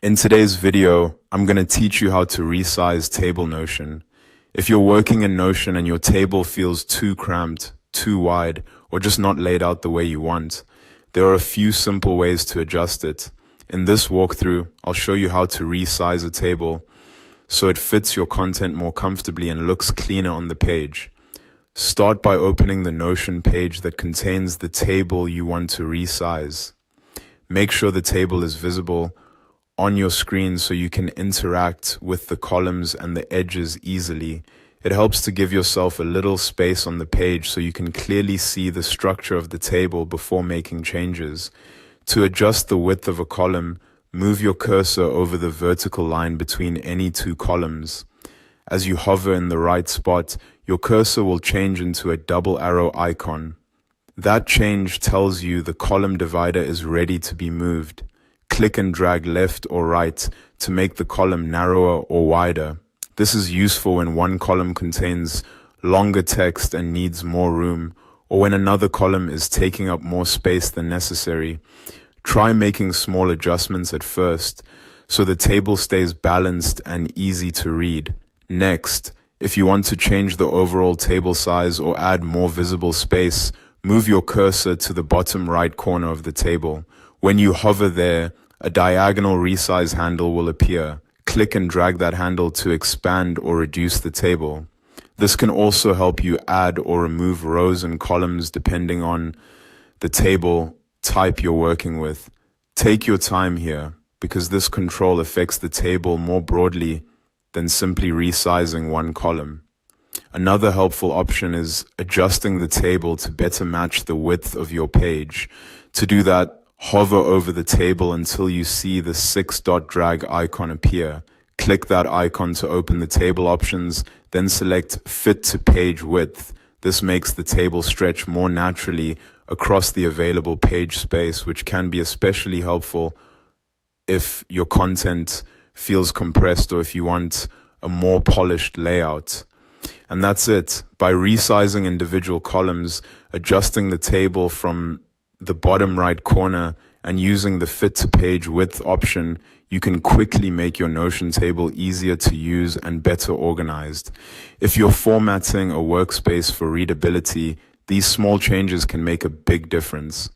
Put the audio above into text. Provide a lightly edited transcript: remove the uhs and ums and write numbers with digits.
In today's video, I'm going to teach you how to resize table Notion. If you're working in Notion and your table feels too cramped, too wide, or just not laid out the way you want, there are a few simple ways to adjust it. In this walkthrough, I'll show you how to resize a table so it fits your content more comfortably and looks cleaner on the page. Start by opening the Notion page that contains the table you want to resize. Make sure the table is visible on your screen so you can interact with the columns and the edges easily. It helps to give yourself a little space on the page so you can clearly see the structure of the table before making changes. To adjust the width of a column, move your cursor over the vertical line between any two columns. As you hover in the right spot, your cursor will change into a double arrow icon. That change tells you the column divider is ready to be moved. Click and drag left or right to make the column narrower or wider. This is useful when one column contains longer text and needs more room, or when another column is taking up more space than necessary. Try making small adjustments at first so the table stays balanced and easy to read. Next, if you want to change the overall table size or add more visible space, move your cursor to the bottom right corner of the table. When you hover there, a diagonal resize handle will appear. Click and drag that handle to expand or reduce the table. This can also help you add or remove rows and columns depending on the table type you're working with. Take your time here, because this control affects the table more broadly than simply resizing one column. Another helpful option is adjusting the table to better match the width of your page. To do that, hover over the table until you see the 6-dot drag icon appear. Click that icon to open the table options, then select Fit to Page Width. This makes the table stretch more naturally across the available page space, which can be especially helpful if your content feels compressed or if you want a more polished layout. And that's it. By resizing individual columns, adjusting the table from the bottom right corner, and using the Fit to Page Width option, you can quickly make your Notion table easier to use and better organized. If you're formatting a workspace for readability, these small changes can make a big difference.